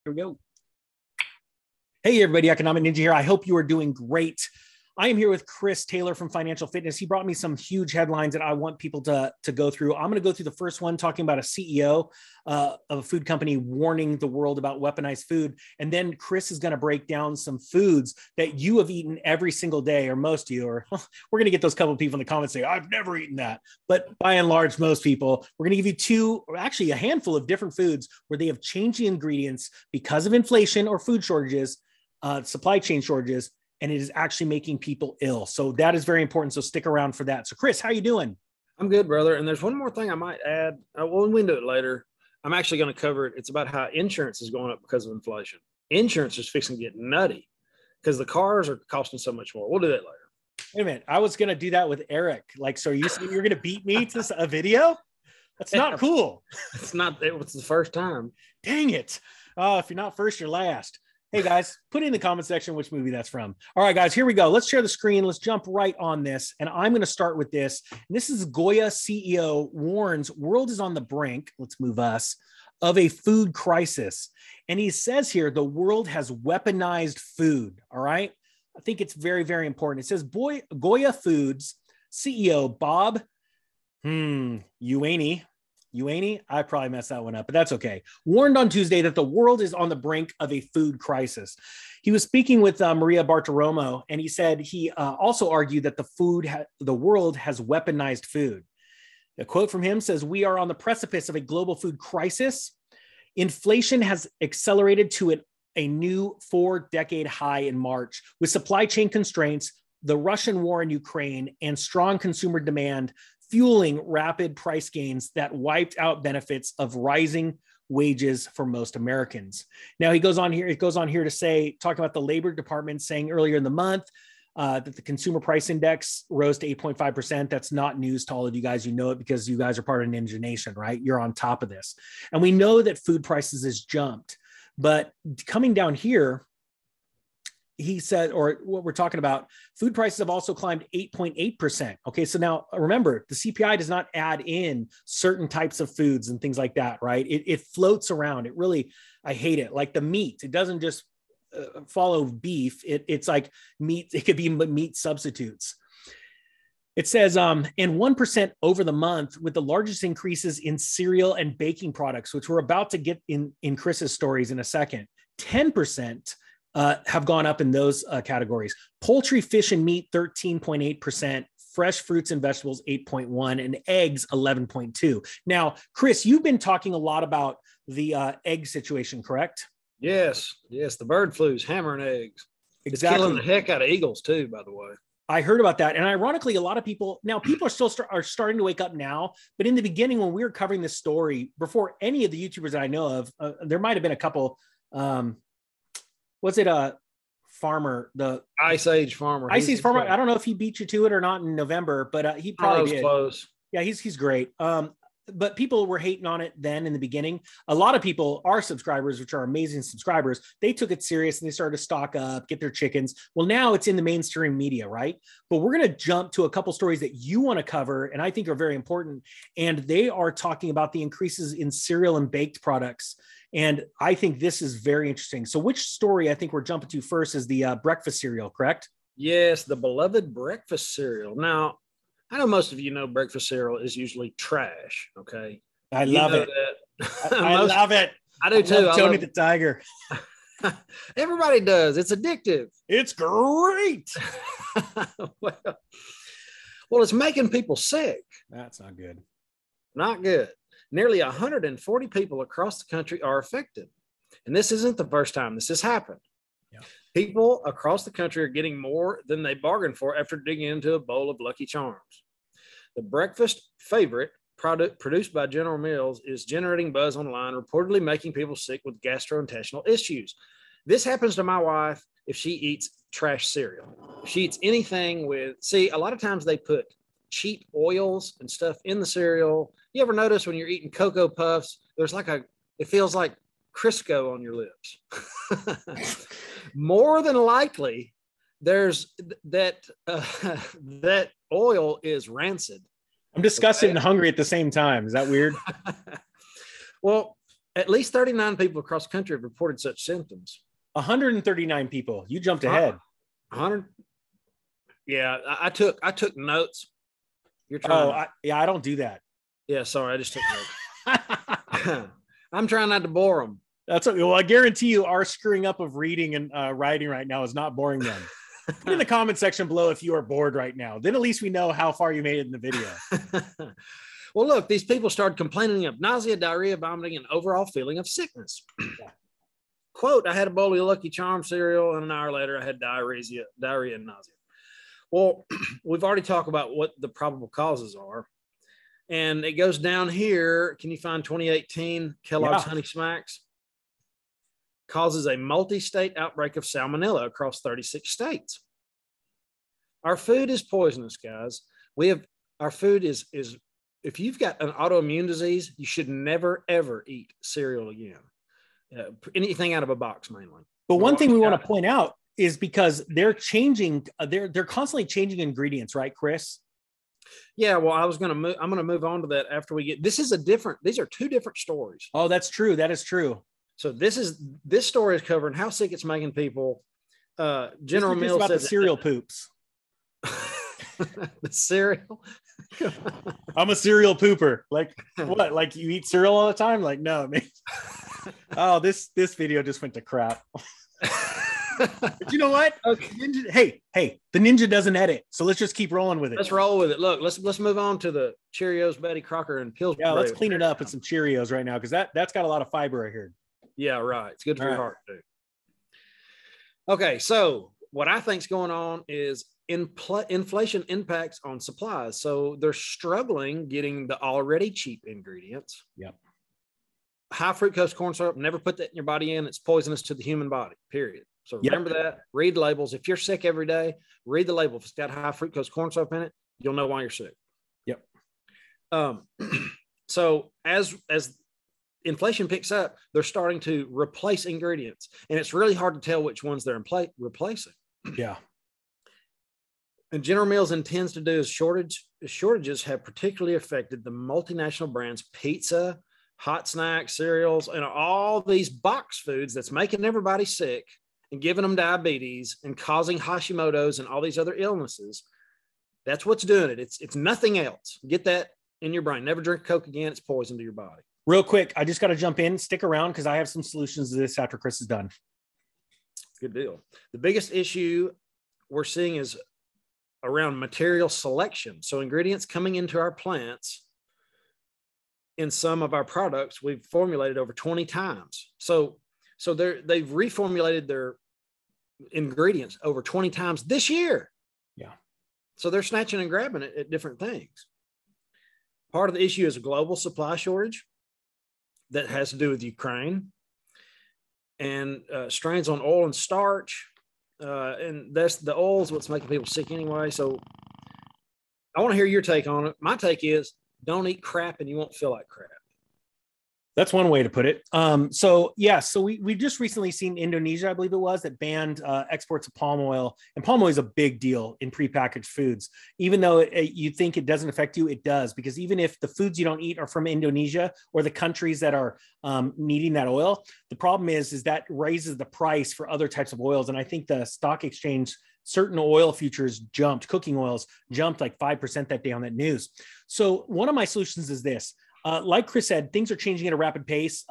Here we go. Hey, everybody, Economic Ninja here. I hope you are doing great. I am here with Chris Taylor from Financial Fitness. He brought me some huge headlines that I want people to go through. I'm going to go through the first one, talking about a CEO of a food company warning the world about weaponized food. And then Chris is going to break down some foods that you have eaten every single day, or most of you, or we're going to get those couple of people in the comments say, I've never eaten that. But by and large, most people, we're going to give you a handful of different foods where they have changed the ingredients because of inflation or food shortages, supply chain shortages, and it is actually making people ill. So that is very important. So stick around for that. So Chris, how you doing? I'm good, brother. And there's one more thing I might add. Well, we can do it later. I'm actually going to cover it. It's about how insurance is going up because of inflation. Insurance is fixing to get nutty because the cars are costing so much more. We'll do that later. Wait a minute. I was going to do that with Eric. Like, so you saying you're going to beat me to a video? That's not cool. It's not. It was the first time. Dang it. If you're not first, you're last. Hey guys, put in the comment section which movie that's from. All right, guys, here we go. Let's share the screen. Let's jump right on this. And I'm going to start with this. And this is Goya CEO warns world is on the brink. Let's move us of a food crisis. And he says here, the world has weaponized food. All right. I think it's very, very important. It says Goya Foods CEO Bob Ewani, I probably messed that one up, but that's okay, warned on Tuesday that the world is on the brink of a food crisis. He was speaking with Maria Bartiromo, and he said he also argued that the world has weaponized food. A quote from him says, "We are on the precipice of a global food crisis. Inflation has accelerated to a new 4-decade high in March, with supply chain constraints, the Russian war in Ukraine, and strong consumer demand fueling rapid price gains that wiped out benefits of rising wages for most Americans." Now it goes on here to say, talking about the Labor Department saying earlier in the month that the consumer price index rose to 8.5%. That's not news to all of you guys. You know it because you guys are part of Ninja Nation, right? You're on top of this. And we know that food prices has jumped, but coming down here, he said, or what we're talking about, food prices have also climbed 8.8%. Okay. So now remember, the CPI does not add in certain types of foods and things like that, right? It floats around. It really, I hate it. Like the meat, it doesn't just follow beef. It's like meat. It could be meat substitutes. It says, and 1% over the month, with the largest increases in cereal and baking products, which we're about to get in Chris's stories in a second. 10% have gone up in those categories. Poultry, fish, and meat, 13.8%. Fresh fruits and vegetables, 8.1%, and eggs, 11.2%. Now, Chris, you've been talking a lot about the egg situation, correct? Yes. The bird flu's hammering eggs. Exactly. It's killing the heck out of eagles too, by the way. I heard about that. And ironically, a lot of people are still starting to wake up now. But in the beginning, when we were covering this story, before any of the YouTubers that I know of, there might have been a couple, was it a farmer? The Ice Age Farmer. I don't know if he beat you to it or not in November, but he probably did. Close. Yeah, he's great. But people were hating on it then in the beginning. A lot of people, our subscribers, which are amazing subscribers, they took it serious and they started to stock up, get their chickens. Well, now it's in the mainstream media, right? But we're going to jump to a couple stories that you want to cover and I think are very important. And they are talking about the increases in cereal and baked products. And I think this is very interesting. So which story I think we're jumping to first is the breakfast cereal, correct? Yes, the beloved breakfast cereal. Now, I know most of you know breakfast cereal is usually trash, okay? I love it. I love it. I do too. Tony the Tiger. Everybody does. It's addictive. It's great. Well, it's making people sick. That's not good. Not good. Nearly 140 people across the country are affected. And this isn't the first time this has happened. Yeah. People across the country are getting more than they bargained for after digging into a bowl of Lucky Charms. The breakfast favorite product produced by General Mills is generating buzz online, reportedly making people sick with gastrointestinal issues. This happens to my wife if she eats trash cereal. If she eats anything a lot of times they put cheap oils and stuff in the cereal. You ever notice when you're eating Cocoa Puffs, it feels like Crisco on your lips. More than likely, there's that oil is rancid. I'm disgusted and hungry at the same time. Is that weird? Well, At least 39 people across the country have reported such symptoms. 139 people. You jumped ahead. 100. Yeah, I took notes. You're trying. I don't do that. Yeah, sorry, I just took notes. I'm trying not to bore them. That's okay. Well, I guarantee you, our screwing up of reading and writing right now is not boring them. Put in the comment section below if you are bored right now. Then at least we know how far you made it in the video. Well, look, these people started complaining of nausea, diarrhea, vomiting, and overall feeling of sickness. Yeah. Quote, I had a bowl of Lucky Charms cereal, and an hour later I had diarrhea and nausea. Well, we've already talked about what the probable causes are. And it goes down here. Can you find 2018 Kellogg's Honey Smacks? Causes a multi-state outbreak of salmonella across 36 states. Our food is poisonous, guys. Our food is if you've got an autoimmune disease, you should never, ever eat cereal again. Anything out of a box, mainly. But one thing we want to point out is because they're changing, they're constantly changing ingredients, right, Chris? Yeah, well, I'm going to move on to that after we get, these are two different stories. Oh, that's true. That is true. So this story is covering how sick it's making people. General Mills said the cereal poops. The cereal. I'm a cereal pooper. Like what? Like you eat cereal all the time? Like no, man. Oh, this video just went to crap. But you know what? Okay. Hey, the ninja doesn't edit, so let's just keep rolling with it. Let's roll with it. Look, let's move on to the Cheerios, Betty Crocker, and Pillsbury. Yeah, let's clean it up with some Cheerios right now because that's got a lot of fiber, I heard. Yeah, right. It's good for your heart too. Okay, so what I think's going on is inflation impacts on supplies. So they're struggling getting the already cheap ingredients. Yep. High fructose corn syrup, never put that in your body in. It's poisonous to the human body, period. So remember that. Read the labels. If you're sick every day, read the label. If it's got high fructose corn syrup in it, you'll know why you're sick. Yep. So as inflation picks up, they're starting to replace ingredients. And it's really hard to tell which ones they're replacing. Yeah. And General Mills intends to do is shortages have particularly affected the multinational brands pizza, hot snacks, cereals, and all these box foods that's making everybody sick and giving them diabetes and causing Hashimoto's and all these other illnesses. That's what's doing it. It's nothing else. Get that in your brain. Never drink Coke again. It's poison to your body. Real quick, I just got to jump in. Stick around because I have some solutions to this after Chris is done. Good deal. The biggest issue we're seeing is around material selection. So ingredients coming into our plants in some of our products, we've formulated over 20 times. So they've reformulated their ingredients over 20 times this year. Yeah. So they're snatching and grabbing it at different things. Part of the issue is a global supply shortage that has to do with Ukraine and strains on oil and starch. And that's the oil's what's making people sick anyway. So I want to hear your take on it. My take is don't eat crap and you won't feel like crap. That's one way to put it. So we just recently seen Indonesia, I believe it was, that banned exports of palm oil. And palm oil is a big deal in prepackaged foods. Even though you think it doesn't affect you, it does. Because even if the foods you don't eat are from Indonesia or the countries that are needing that oil, the problem is that raises the price for other types of oils. And I think the stock exchange, certain oil futures cooking oils jumped like 5% that day on that news. So one of my solutions is this. Like Chris said, things are changing at a rapid pace.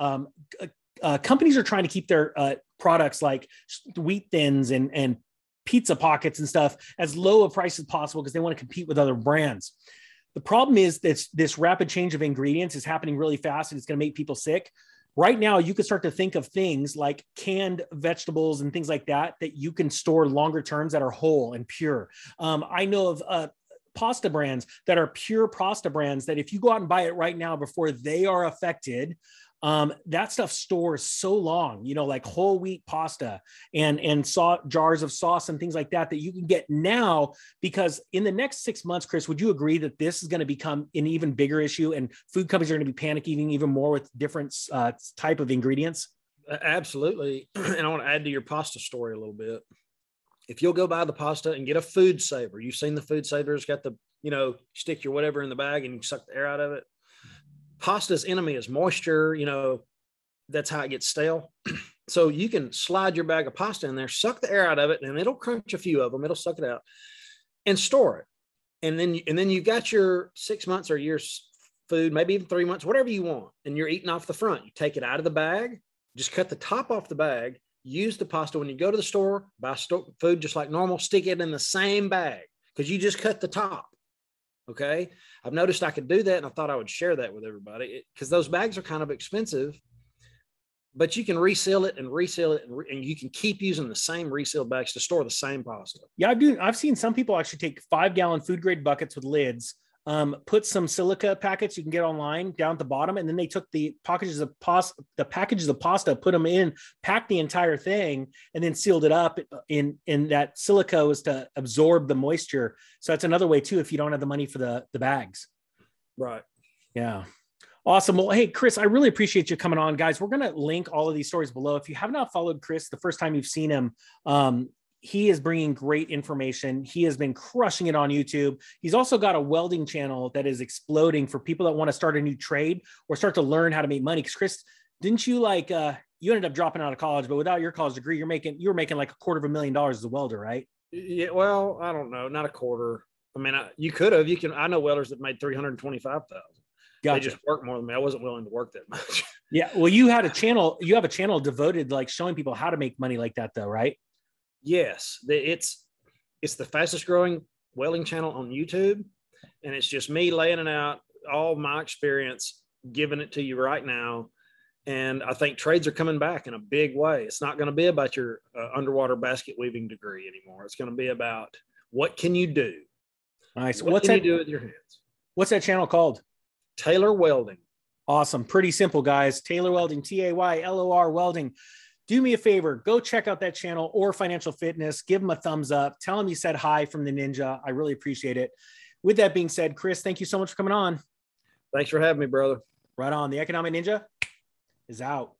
Companies are trying to keep their products like wheat thins and pizza pockets and stuff as low a price as possible because they want to compete with other brands. The problem is that this rapid change of ingredients is happening really fast and it's going to make people sick. Right now, you can start to think of things like canned vegetables and things like that you can store longer terms that are whole and pure. I know of pasta brands that are pure pasta brands that if you go out and buy it right now before they are affected, that stuff stores so long, like whole wheat pasta and jars of sauce and things like that you can get now, because in the next 6 months, Chris, would you agree that this is going to become an even bigger issue and food companies are going to be panicking even more with different type of ingredients? Absolutely. And I want to add to your pasta story a little bit. If you'll go buy the pasta and get a food saver, you've seen the food saver, it's got the, stick your whatever in the bag and you suck the air out of it. Pasta's enemy is moisture, that's how it gets stale. So you can slide your bag of pasta in there, suck the air out of it, and it'll crunch a few of them. It'll suck it out and store it. And then you got your 6 months or year's food, maybe even 3 months, whatever you want. And you're eating off the front. You take it out of the bag, just cut the top off the bag, use the pasta. When you go to the store, buy food just like normal, stick it in the same bag because you just cut the top. Okay. I've noticed I could do that, and I thought I would share that with everybody because those bags are kind of expensive, but you can reseal it, and you can keep using the same resealed bags to store the same pasta. Yeah, I've seen some people actually take 5-gallon food grade buckets with lids, put some silica packets you can get online down at the bottom, and then they took the packages of pasta, put them in, packed the entire thing, and then sealed it up. In that silica was to absorb the moisture. So that's another way too if you don't have the money for the bags. Right. Yeah. Awesome. Well, hey, Chris, I really appreciate you coming on, guys. We're going to link all of these stories below. If you have not followed Chris, the first time you've seen him, he is bringing great information. He has been crushing it on YouTube. He's also got a welding channel that is exploding for people that want to start a new trade or start to learn how to make money. Because Chris, didn't you you ended up dropping out of college, but without your college degree, you were making like $250,000 as a welder, right? Yeah. Well, I don't know, not a quarter. I mean, you could have. I know welders that made $325,000. Gotcha. They just work more than me. I wasn't willing to work that much. Yeah. Well, you have a channel devoted like showing people how to make money like that though, right? Yes. It's the fastest growing welding channel on YouTube. And it's just me laying it out, all my experience, giving it to you right now. And I think trades are coming back in a big way. It's not going to be about your underwater basket weaving degree anymore. It's going to be about what can you do? Nice. What can you do with your hands? What's that channel called? Taylor Welding. Awesome. Pretty simple, guys. Taylor Welding, Taylor Welding. Do me a favor. Go check out that channel or Financial Fitness. Give them a thumbs up. Tell them you said hi from the Ninja. I really appreciate it. With that being said, Chris, thank you so much for coming on. Thanks for having me, brother. Right on. The Economic Ninja is out.